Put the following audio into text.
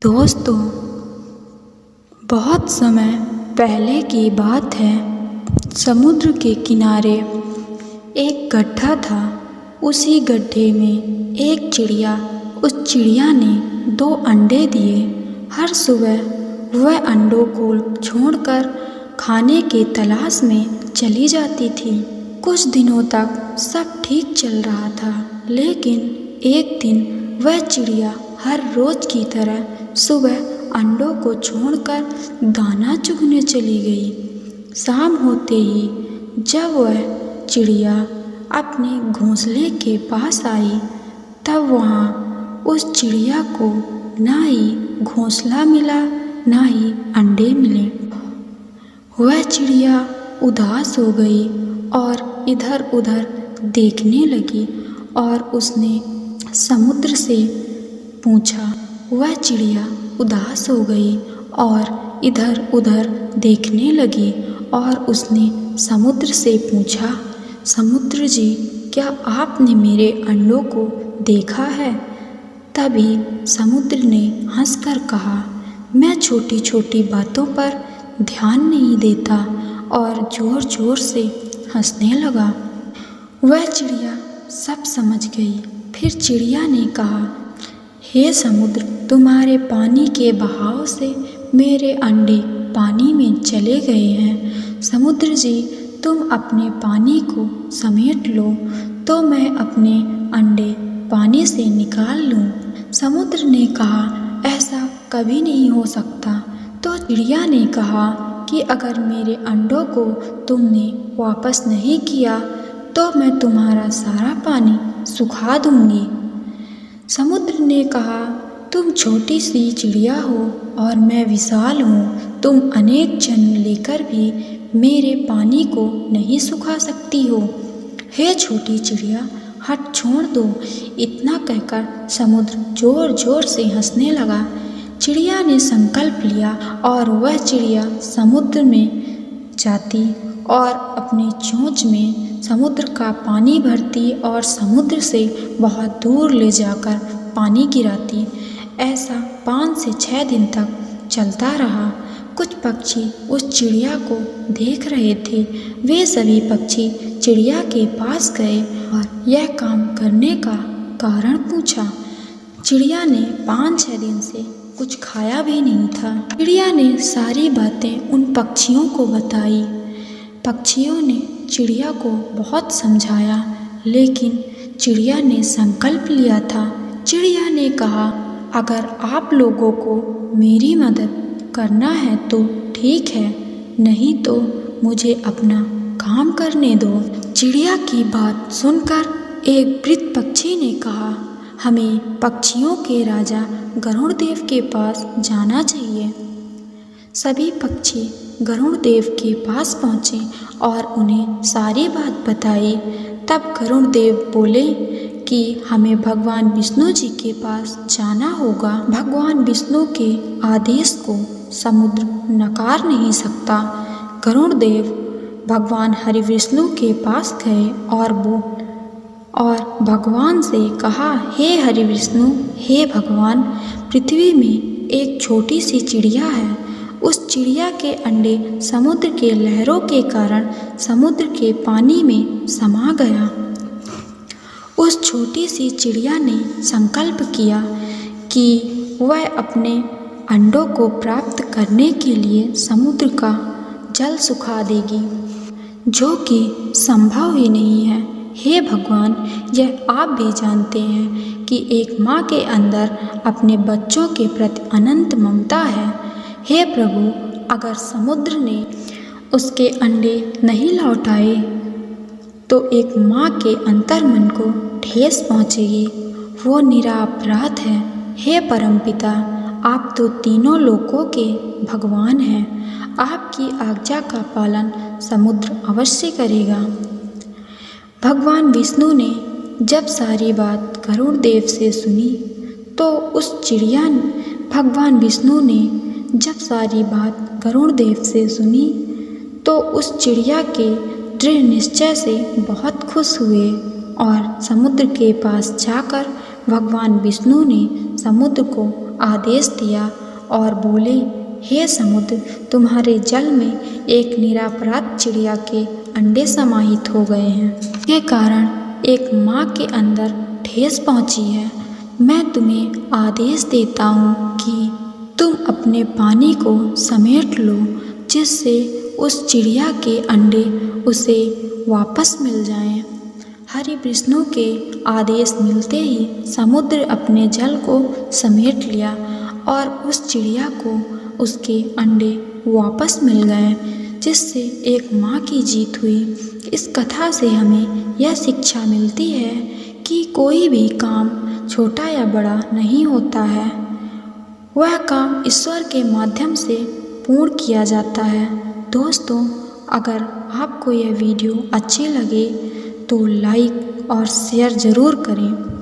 दोस्तों, बहुत समय पहले की बात है। समुद्र के किनारे एक गड्ढा था। उसी गड्ढे में एक चिड़िया, उस चिड़िया ने 2 अंडे दिए। हर सुबह वह अंडों को छोड़कर खाने की तलाश में चली जाती थी। कुछ दिनों तक सब ठीक चल रहा था, लेकिन एक दिन वह चिड़िया हर रोज की तरह सुबह अंडों को छोड़कर दाना चुगने चली गई। शाम होते ही जब वह चिड़िया अपने घोंसले के पास आई, तब वहाँ उस चिड़िया को ना ही घोंसला मिला, ना ही अंडे मिले। वह चिड़िया उदास हो गई और इधर उधर देखने लगी और उसने समुद्र से पूछा। वह चिड़िया उदास हो गई और इधर उधर देखने लगी और उसने समुद्र से पूछा, समुद्र जी, क्या आपने मेरे अंडों को देखा है? तभी समुद्र ने हंसकर कहा, मैं छोटी छोटी बातों पर ध्यान नहीं देता, और जोर जोर से हंसने लगा। वह चिड़िया सब समझ गई। फिर चिड़िया ने कहा, हे समुद्र, तुम्हारे पानी के बहाव से मेरे अंडे पानी में चले गए हैं। समुद्र जी, तुम अपने पानी को समेट लो तो मैं अपने अंडे पानी से निकाल लूँ। समुद्र ने कहा, ऐसा कभी नहीं हो सकता। तो चिड़िया ने कहा कि अगर मेरे अंडों को तुमने वापस नहीं किया तो मैं तुम्हारा सारा पानी सुखा दूंगी। समुद्र ने कहा, तुम छोटी सी चिड़िया हो और मैं विशाल हूँ। तुम अनेक जन्म लेकर भी मेरे पानी को नहीं सुखा सकती हो। हे छोटी चिड़िया, हट छोड़ दो। इतना कहकर समुद्र जोर जोर से हंसने लगा। चिड़िया ने संकल्प लिया और वह चिड़िया समुद्र में जाती और अपनी चोंच में समुद्र का पानी भरती और समुद्र से बहुत दूर ले जाकर पानी गिराती। ऐसा 5 से 6 दिन तक चलता रहा। कुछ पक्षी उस चिड़िया को देख रहे थे। वे सभी पक्षी चिड़िया के पास गए और यह काम करने का कारण पूछा। चिड़िया ने 5-6 दिन से कुछ खाया भी नहीं था। चिड़िया ने सारी बातें उन पक्षियों को बताई। पक्षियों ने चिड़िया को बहुत समझाया, लेकिन चिड़िया ने संकल्प लिया था। चिड़िया ने कहा, अगर आप लोगों को मेरी मदद करना है तो ठीक है, नहीं तो मुझे अपना काम करने दो। चिड़िया की बात सुनकर एक वृद्ध पक्षी ने कहा, हमें पक्षियों के राजा गरुड़ देव के पास जाना चाहिए। सभी पक्षी गरुड़ देव के पास पहुँचे और उन्हें सारी बात बताई। तब गरुड़ देव बोले कि हमें भगवान विष्णु जी के पास जाना होगा। भगवान विष्णु के आदेश को समुद्र नकार नहीं सकता। गरुड़ देव भगवान हरि विष्णु के पास गए और भगवान से कहा, हे हरि विष्णु, हे भगवान, पृथ्वी में एक छोटी सी चिड़िया है। उस चिड़िया के अंडे समुद्र के लहरों के कारण समुद्र के पानी में समा गया। उस छोटी सी चिड़िया ने संकल्प किया कि वह अपने अंडों को प्राप्त करने के लिए समुद्र का जल सुखा देगी, जो कि संभव ही नहीं है। हे भगवान, यह आप भी जानते हैं कि एक माँ के अंदर अपने बच्चों के प्रति अनंत ममता है। हे प्रभु, अगर समुद्र ने उसके अंडे नहीं लौटाए तो एक माँ के अंतर्मन को ठेस पहुँचेगी। वो निरपराध है। हे परमपिता, आप तो तीनों लोकों के भगवान हैं। आपकी आज्ञा का पालन समुद्र अवश्य करेगा। भगवान विष्णु ने जब सारी बात गरुड़ देव से सुनी तो उस चिड़िया भगवान विष्णु ने जब सारी बात गरुड़ देव से सुनी तो उस चिड़िया के दृढ़ निश्चय से बहुत खुश हुए और समुद्र के पास जाकर भगवान विष्णु ने समुद्र को आदेश दिया और बोले, हे समुद्र, तुम्हारे जल में एक निरपराध चिड़िया के अंडे समाहित हो गए हैं। के कारण एक माँ के अंदर ठेस पहुँची है। मैं तुम्हें आदेश देता हूँ कि तुम अपने पानी को समेट लो, जिससे उस चिड़िया के अंडे उसे वापस मिल जाएं। हरि विष्णु के आदेश मिलते ही समुद्र अपने जल को समेट लिया और उस चिड़िया को उसके अंडे वापस मिल गए, जिससे एक माँ की जीत हुई। इस कथा से हमें यह शिक्षा मिलती है कि कोई भी काम छोटा या बड़ा नहीं होता है, वह काम ईश्वर के माध्यम से पूर्ण किया जाता है। दोस्तों, अगर आपको यह वीडियो अच्छी लगे तो लाइक और शेयर ज़रूर करें।